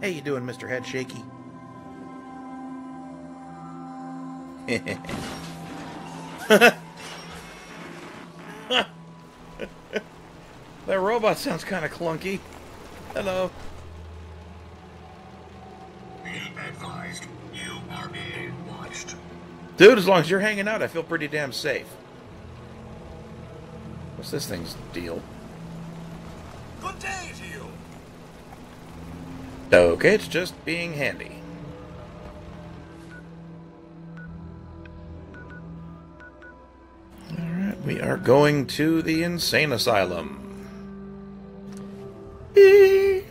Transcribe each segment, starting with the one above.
How you doing, Mr. Head Shaky? That robot sounds kind of clunky. Hello. Be advised, you are being watched. Dude, as long as you're hanging out, I feel pretty damn safe. What's this thing's deal? Good day to you. Okay, it's just being handy. Alright, we are going to the insane asylum. Eee.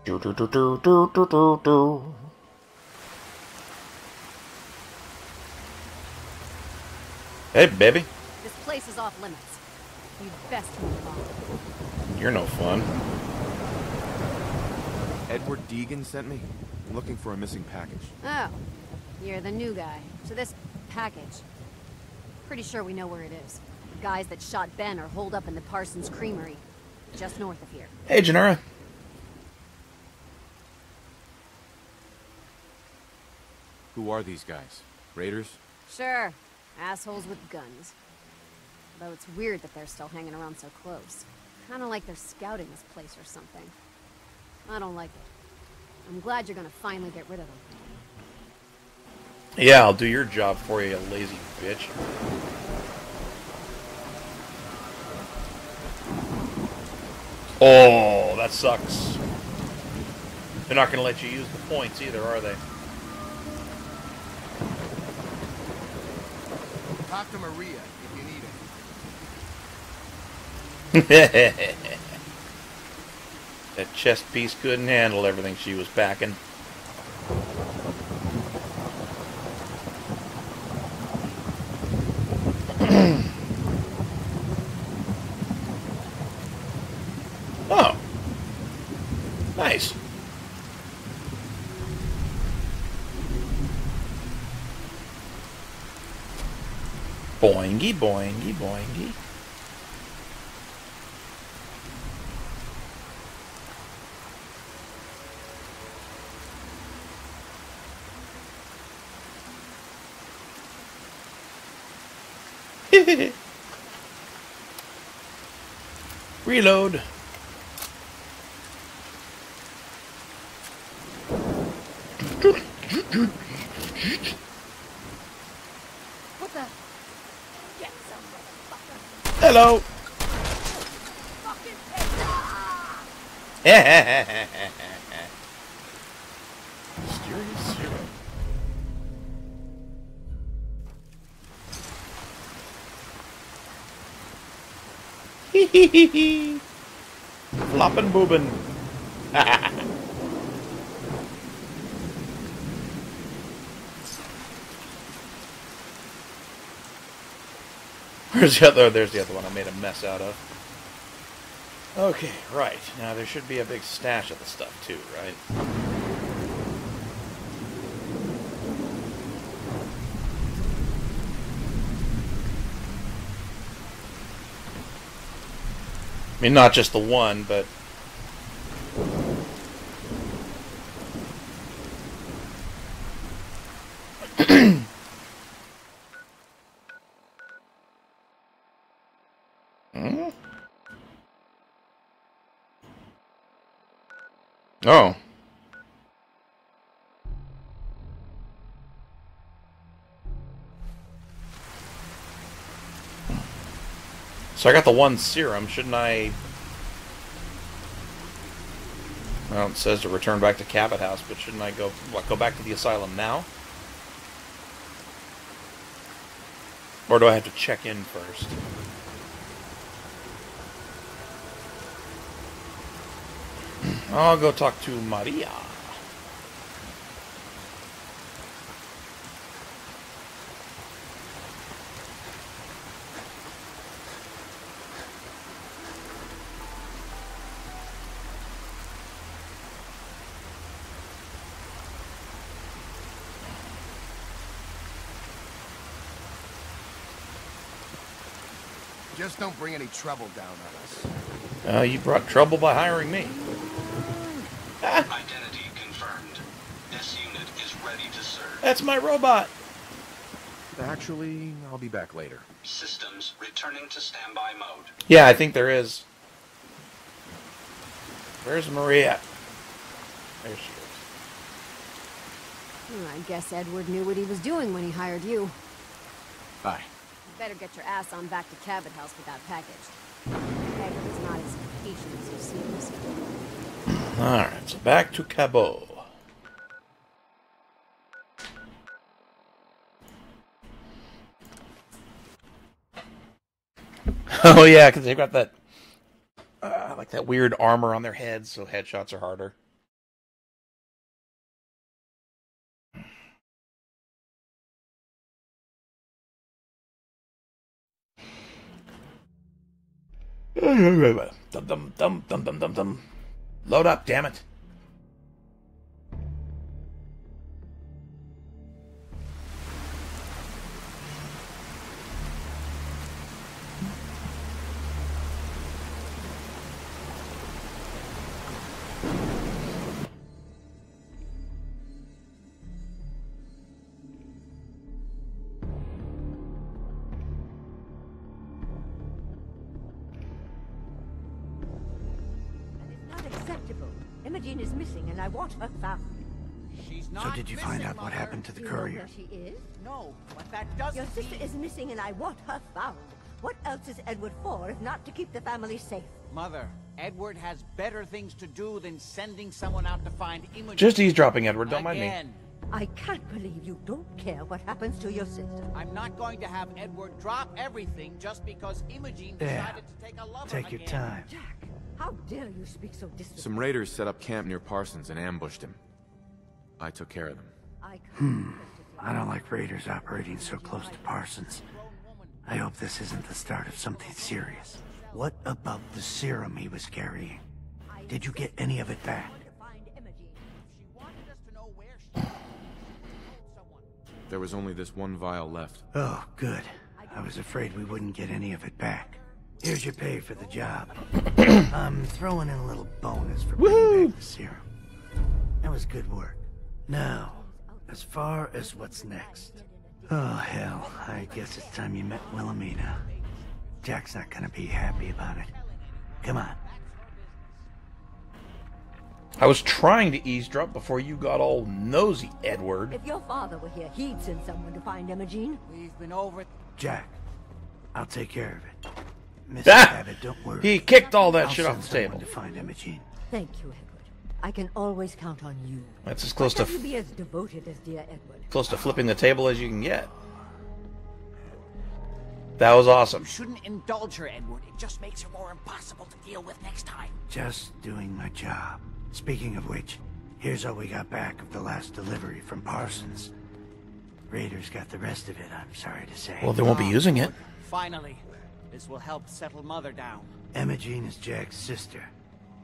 Do do do do do do do do. Hey, baby. This place is off limits. You'd best move on. You're no fun. Edward Deegan sent me. I'm looking for a missing package. Oh, you're the new guy. So this package. Pretty sure we know where it is. The guys that shot Ben are holed up in the Parsons Creamery, just north of here. Hey, Janara. Who are these guys? Raiders? Sure, assholes with guns. Though it's weird that they're still hanging around so close. Kinda like they're scouting this place or something. I don't like it. I'm glad you're gonna finally get rid of them. Yeah, I'll do your job for you, you lazy bitch. Oh, that sucks. They're not going to let you use the points either, are they? Talk to Maria if you need it. That chest piece couldn't handle everything she was packing. Oh. Nice. Boingy, boingy, boingy. Reload. What the? Get some motherfucker. Hello. Fucking ah! Mysterious zero. Floppin' boobin'. Where's the other? Oh, there's the other one I made a mess out of. Okay, right. Now there should be a big stash of the stuff too, right? I mean, not just the one, but... Hmm? Oh. So I got the one serum, shouldn't I... Well, it says to return back to Cabot House, but shouldn't I go, what, go back to the asylum now? Or do I have to check in first? I'll go talk to Maria. Just don't bring any trouble down on us. You brought trouble by hiring me. Identity confirmed. This unit is ready to serve. That's my robot. Actually, I'll be back later. Systems returning to standby mode. Yeah, I think there is. Where's Maria? There she is. I guess Edward knew what he was doing when he hired you. Bye. You better get your ass on back to Cabot House with that package. Edward's not as patient as he seems. Alright, so back to Cabot. Oh yeah, because they've got that, like that weird armor on their heads, so headshots are harder. Dum dum dum dum dum dum dum. Load up, damn it. Imogen is missing, and I want her found. She's not. So did you missing, find out what Mother. happened to the Do you know courier? where she is? No, but that doesn't Your sister mean... is missing, and I want her found. What else is Edward for, if not to keep the family safe? Mother, Edward has better things to do than sending someone out to find Imogen. Just eavesdropping, Edward. Don't mind me. Again. I can't believe you don't care what happens to your sister. I'm not going to have Edward drop everything just because Imogen Yeah. decided to take a lover Take your again. time. Jack, how dare you speak so disrespectfully? Some raiders set up camp near Parsons and ambushed him. I took care of them. I don't like raiders operating so close to Parsons. I hope this isn't the start of something serious. What about the serum he was carrying? Did you get any of it back? She wanted us to know where she was. She told someone. There was only this one vial left. Oh, good. I was afraid we wouldn't get any of it back. Here's your pay for the job. I'm throwing in a little bonus for bringing back the serum. That was good work. Now, as far as what's next. Oh, hell. I guess it's time you met Wilhelmina. Jack's not gonna be happy about it. Come on. I was trying to eavesdrop before you got all nosy, Edward. If your father were here, he'd send someone to find Imogen. We've been over it. Jack, I'll take care of it. Mr. Ah! Cabot, don't worry. He kicked all that I'll shit send off the someone table. to find Imogen. Thank you, Edward. I can always count on you. That's as close Why to can't you be as devoted as dear Edward? close to flipping the table as you can get. That was awesome. You shouldn't indulge her, Edward. It just makes her more impossible to deal with next time. Just doing my job. Speaking of which, here's all we got back of the last delivery from Parsons. Raiders got the rest of it, I'm sorry to say. Well, they won't be using it. Finally, this will help settle Mother down. Imogen is Jack's sister.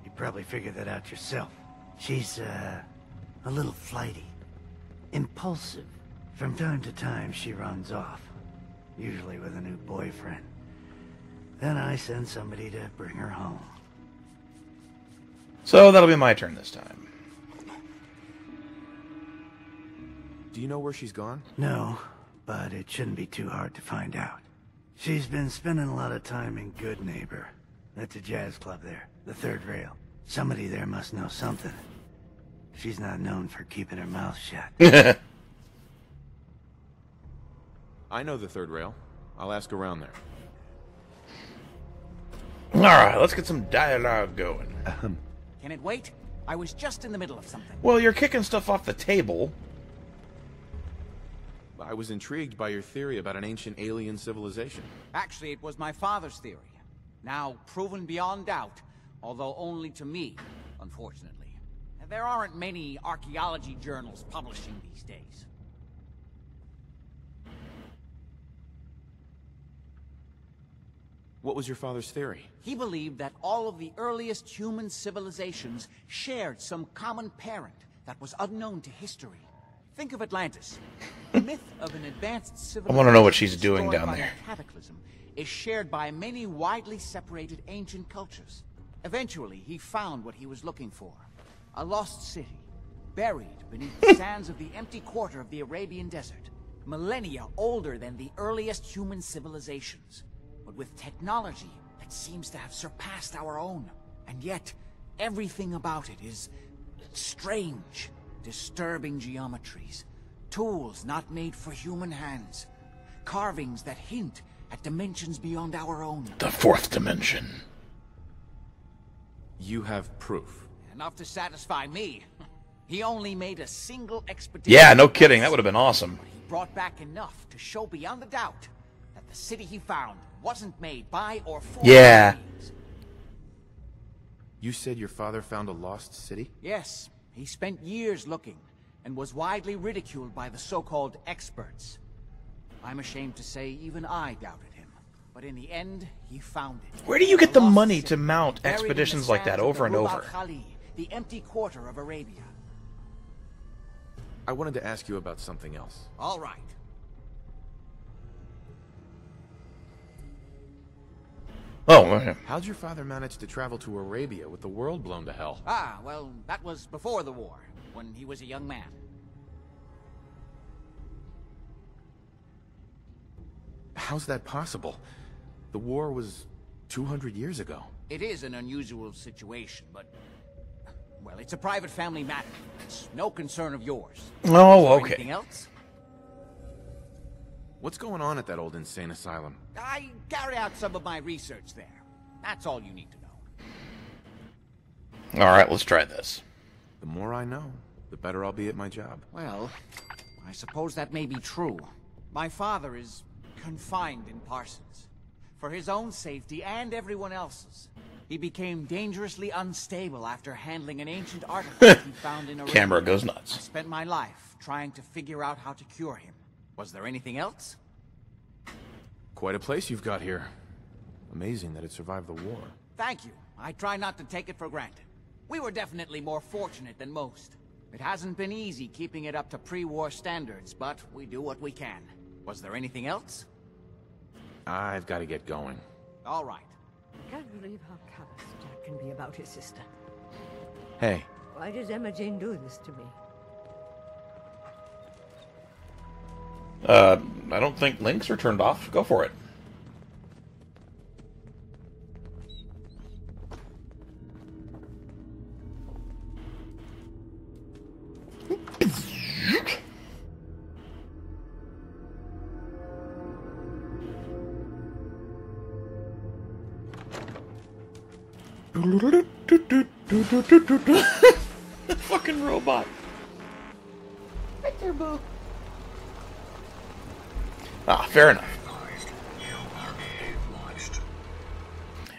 You probably figured that out yourself. She's, a little flighty. Impulsive. From time to time, she runs off. Usually with a new boyfriend. Then I send somebody to bring her home. So that'll be my turn this time. Do you know where she's gone? No, but it shouldn't be too hard to find out. She's been spending a lot of time in Good Neighbor. That's a jazz club there, the third rail. Somebody there must know something. She's not known for keeping her mouth shut. I know the third rail. I'll ask around there. Alright, let's get some dialogue going. Can it wait? I was just in the middle of something. Well, you're kicking stuff off the table. I was intrigued by your theory about an ancient alien civilization. Actually, it was my father's theory. Now proven beyond doubt, although only to me, unfortunately. There aren't many archaeology journals publishing these days. What was your father's theory? He believed that all of the earliest human civilizations shared some common parent that was unknown to history. Think of Atlantis. The myth of an advanced civilization know what she's doing destroyed down by there. a cataclysm is shared by many widely separated ancient cultures. Eventually, he found what he was looking for. A lost city, buried beneath the sands of the empty quarter of the Arabian desert. Millennia older than the earliest human civilizations, but with technology that seems to have surpassed our own. And yet, everything about it is strange, disturbing geometries, tools not made for human hands, carvings that hint at dimensions beyond our own. The fourth dimension. You have proof. Enough to satisfy me. He only made a single expedition. Yeah, no kidding. That would have been awesome. But he brought back enough to show beyond a doubt that the city he found wasn't made by or for Yeah. beings. You said your father found a lost city? Yes, he spent years looking and was widely ridiculed by the so-called experts. I'm ashamed to say even I doubted him. But in the end, he found it. Where do you get the lost money city, to mount buried in the expeditions like that sands of over the and Rub over? al-Khali, the empty quarter of Arabia. I wanted to ask you about something else. All right. Oh, okay. How'd your father manage to travel to Arabia with the world blown to hell? Ah, well, that was before the war, when he was a young man. How's that possible? The war was 200 years ago. It is an unusual situation, but... well, it's a private family matter. It's no concern of yours. Oh, Or okay. anything else? What's going on at that old insane asylum? I carry out some of my research there. That's all you need to know. All right, let's try this. The more I know, the better I'll be at my job. Well, I suppose that may be true. My father is confined in Parsons. For his own safety and everyone else's. He became dangerously unstable after handling an ancient artifact he found in Arabia. Camera goes I nuts. spent my life trying to figure out how to cure him. Was there anything else? Quite a place you've got here. Amazing that it survived the war. Thank you. I try not to take it for granted. We were definitely more fortunate than most. It hasn't been easy keeping it up to pre-war standards, but we do what we can. Was there anything else? I've got to get going. All right. Can't believe how callous Jack can be about his sister. Hey, Why does Emma Jane do this to me? I don't think links are turned off. Go for it. Fucking robot. Right there, Boo. Ah, fair enough.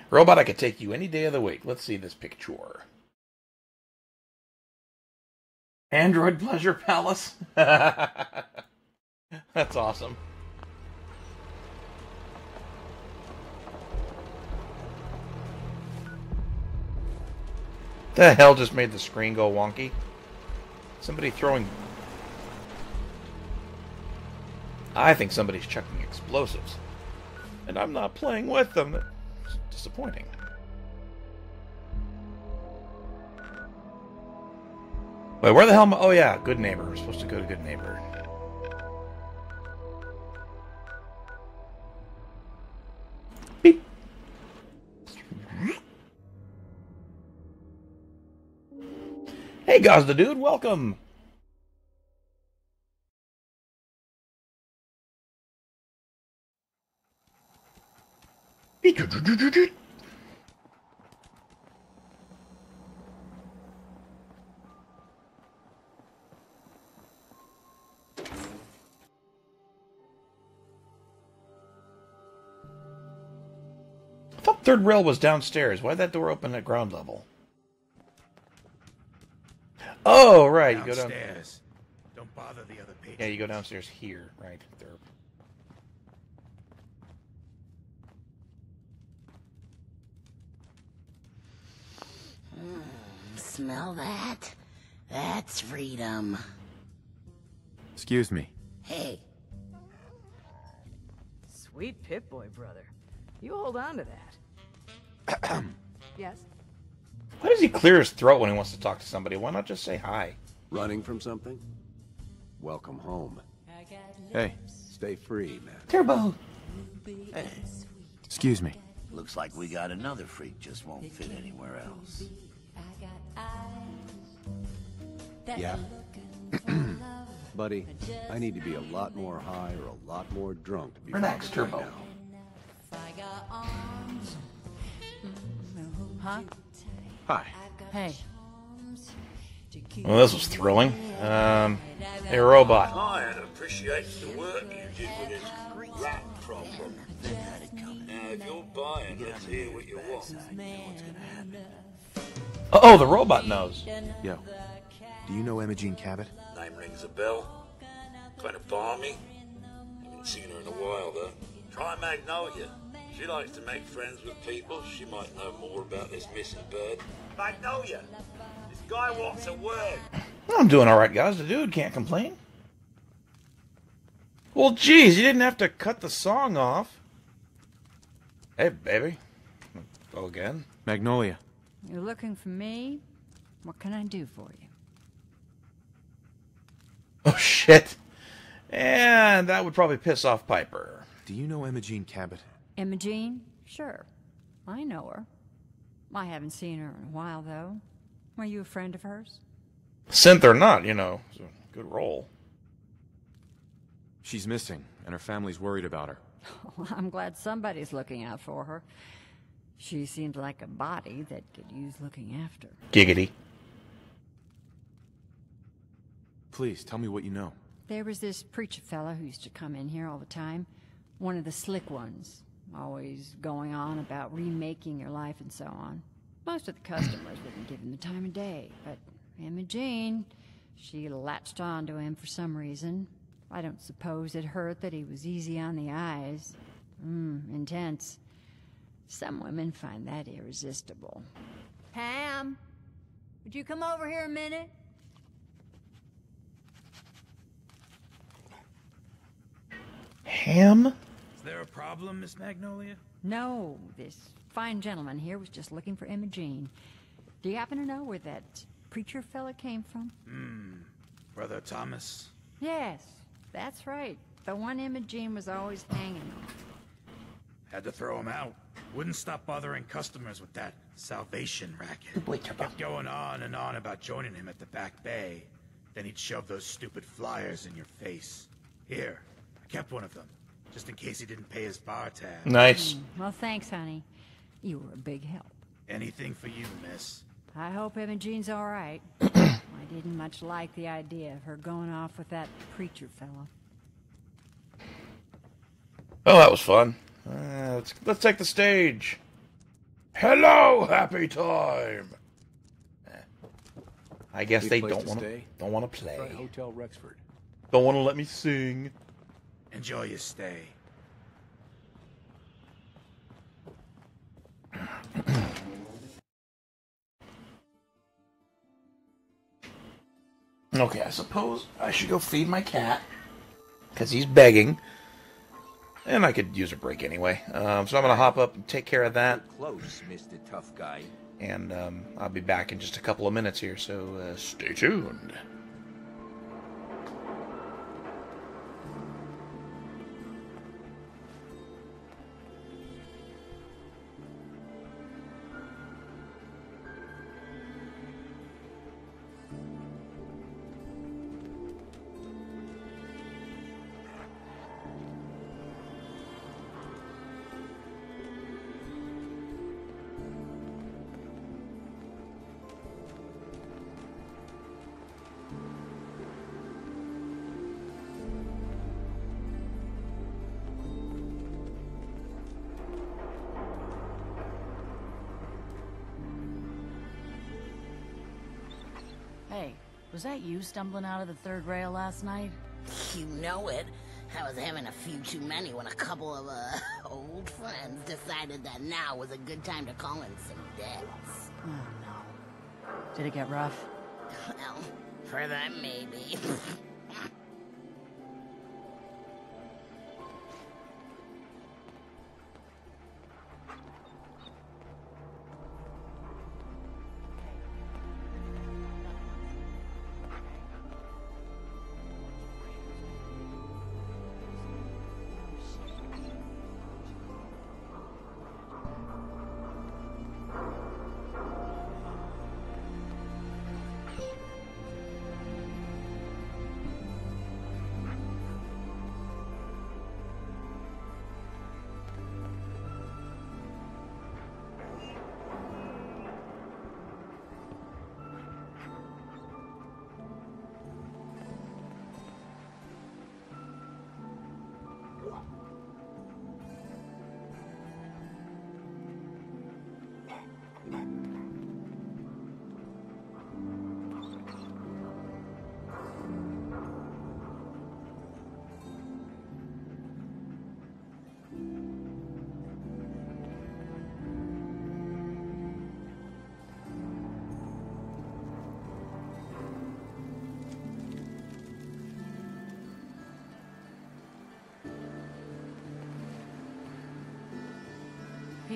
Robot, I could take you any day of the week. Let's see this picture. Android Pleasure Palace. That's awesome. The hell just made the screen go wonky? Somebody throwing... I think somebody's chucking explosives. And I'm not playing with them. It's disappointing. Wait, where the hell am I? Oh yeah, Good Neighbor. We're supposed to go to Good Neighbor. Beep. Hey, Gazda Dude, welcome. I thought third rail was downstairs. Why'd that door open at ground level? Oh, right. You go down. Downstairs. Don't bother the other patrons. Yeah, you go downstairs here, right? There. Smell that? That's freedom. Excuse me. Hey, Sweet Pip-Boy, brother. You hold on to that. Yes? Why does he clear his throat when he wants to talk to somebody? Why not just say hi? Running from something? Welcome home. Hey. Stay free, man. Turbo. Hey, Excuse me. looks like we got another freak just won't fit anywhere else. Yeah. Buddy, I need to be a lot more high or a lot more drunk to be Relax, bothered Turbo. right now. Huh? Hi. Hey. Well, this was thrilling. A robot. Client appreciates the work you did with his rat problem. Now, if you're buying, let's hear what you want. Oh, the robot knows. Yo. Do you know Imogene Cabot? Name rings a bell. Kind of balmy. Haven't seen her in a while, though. Try Magnolia. She likes to make friends with people. She might know more about this missing bird. Magnolia! This guy wants a word. I'm doing all right, guys. The dude can't complain. Well, geez, you didn't have to cut the song off. Hey, baby. Go again. Magnolia. You're looking for me? What can I do for you? Oh, shit. And that would probably piss off Piper. Do you know Imogene Cabot? Imogene? Sure. I know her. I haven't seen her in a while, though. Are you a friend of hers? Synth or not, you know. It's a good role. She's missing, and her family's worried about her. Well, I'm glad somebody's looking out for her. She seems like a body that could use looking after. Giggity. Please, tell me what you know. There was this preacher fella who used to come in here all the time. One of the slick ones. Always going on about remaking your life and so on. Most of the customers wouldn't give him the time of day, but Imogene, she latched on to him for some reason. I don't suppose it hurt that he was easy on the eyes. Intense. Some women find that irresistible. Pam, would you come over here a minute? Ham? Is there a problem, Miss Magnolia? No, this fine gentleman here was just looking for Imogene. Do you happen to know where that preacher fella came from? Brother Thomas? Yes, that's right. The one Imogene was always hanging on. Had to throw him out. Wouldn't stop bothering customers with that salvation racket. Kept going on and on about joining him at the back bay. Then he'd shove those stupid flyers in your face. Here, I kept one of them, just in case he didn't pay his bar tab. Nice. Well, thanks, honey. You were a big help. Anything for you, miss. I hope Imogene's all right. I didn't much like the idea of her going off with that preacher fella. Oh, that was fun. Let's take the stage. Hello, happy time. I guess Need they a place don't to want stay? to Try play. Hotel Rexford. Don't want to let me sing. Enjoy your stay. Okay, I suppose I should go feed my cat, because he's begging. And I could use a break anyway. So I'm going to hop up and take care of that. Close, Mr. Tough Guy. And I'll be back in just a couple of minutes here, so stay tuned. Hey, was that you stumbling out of the third rail last night? You know it. I was having a few too many when a couple of, old friends decided that now was a good time to call in some debts. Oh, no. Did it get rough? Well, for them, maybe.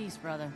Peace, brother.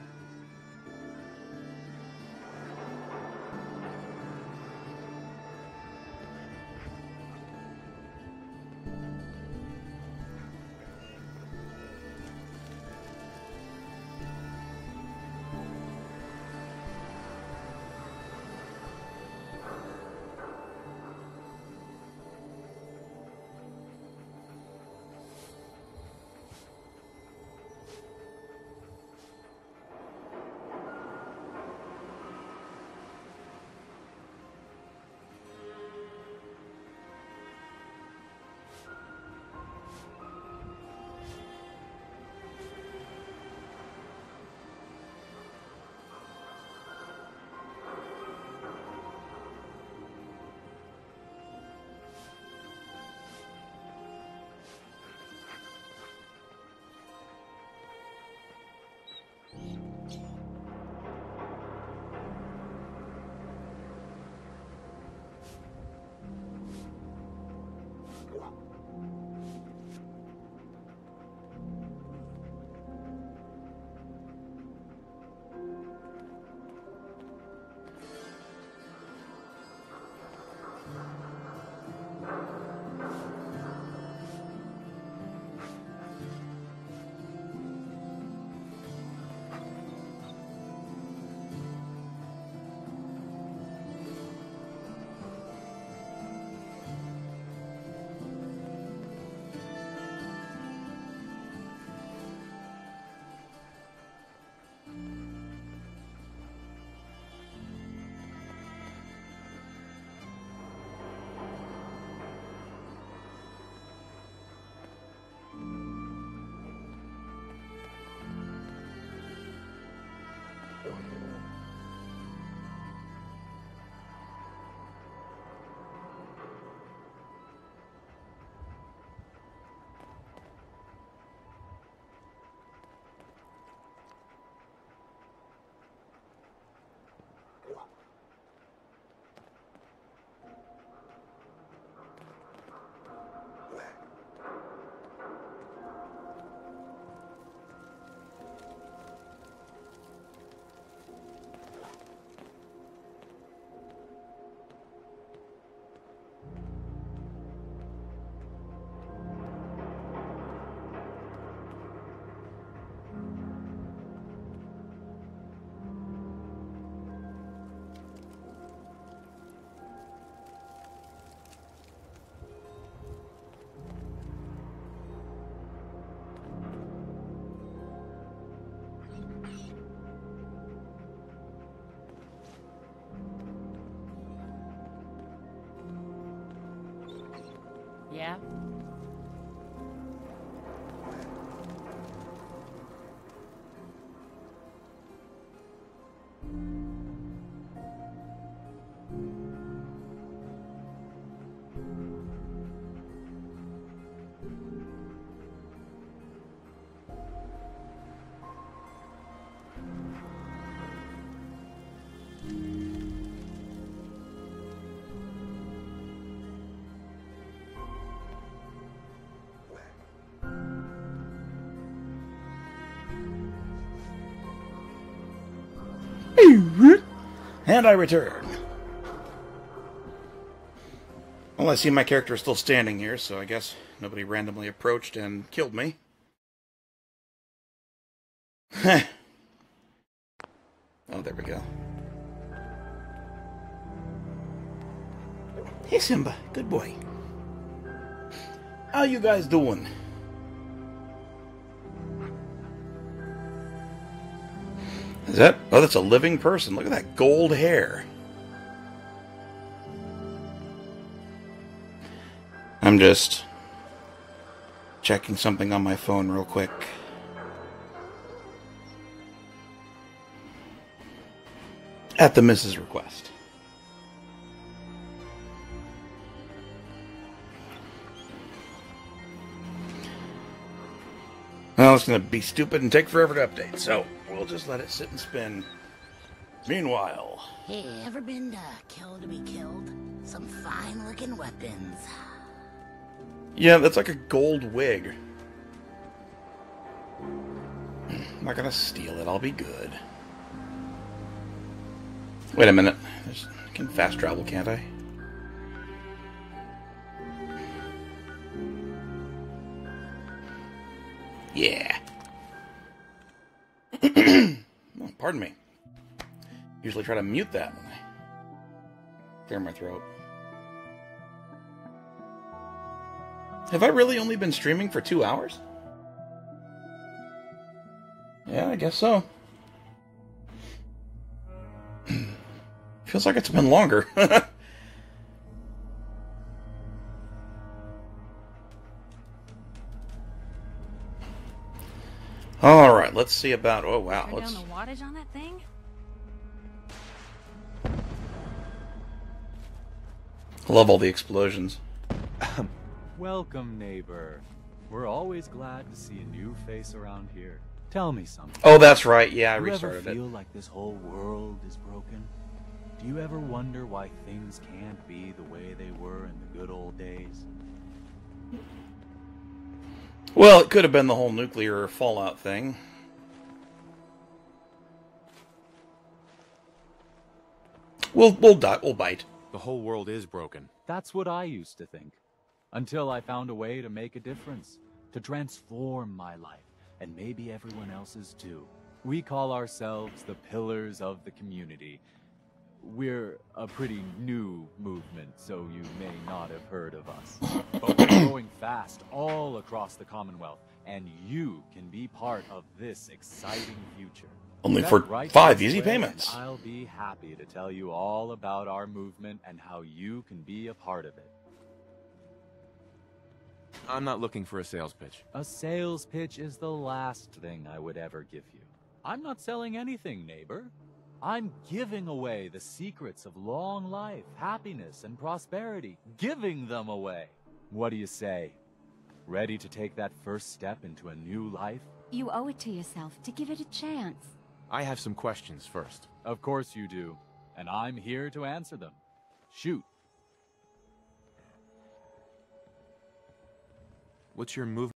Yeah? And I return. Well, I see my character is still standing here, so I guess nobody randomly approached and killed me. Oh, there we go. Hey, Simba. Good boy. How you guys doing? Is that... Oh, that's a living person. Look at that gold hair. I'm just checking something on my phone real quick. At the missus' request. Well, it's going to be stupid and take forever to update, so we'll just let it sit and spin. Meanwhile... Hey, ever been killed to be killed? Some fine-looking weapons. Yeah, that's like a gold wig. I'm not gonna steal it. I'll be good. Wait a minute. I can fast travel, can't I? Yeah. Oh, pardon me. Usually try to mute that when I clear my throat. Have I really only been streaming for 2 hours? Yeah, I guess so. Feels like it's been longer. All right, let's see about. Oh wow, Turn down the wattage on that thing. Love all the explosions. Welcome, neighbor. We're always glad to see a new face around here. Tell me something. Oh, that's right. Yeah, I Do restarted you ever feel like this whole world is broken? Do you ever wonder why things can't be the way they were in the good old days? Well, it could have been the whole nuclear fallout thing. We'll bite. The whole world is broken. That's what I used to think. Until I found a way to make a difference, to transform my life, and maybe everyone else's too. We call ourselves the Pillars of the Community. We're a pretty new movement, so you may not have heard of us. But we're growing fast all across the Commonwealth, and you can be part of this exciting future. Only for 5 easy payments. I'll be happy to tell you all about our movement and how you can be a part of it. I'm not looking for a sales pitch. A sales pitch is the last thing I would ever give you. I'm not selling anything, neighbor. I'm giving away the secrets of long life, happiness, and prosperity. Giving them away. What do you say? Ready to take that first step into a new life? You owe it to yourself to give it a chance. I have some questions first. Of course you do. And I'm here to answer them. Shoot. What's your movement?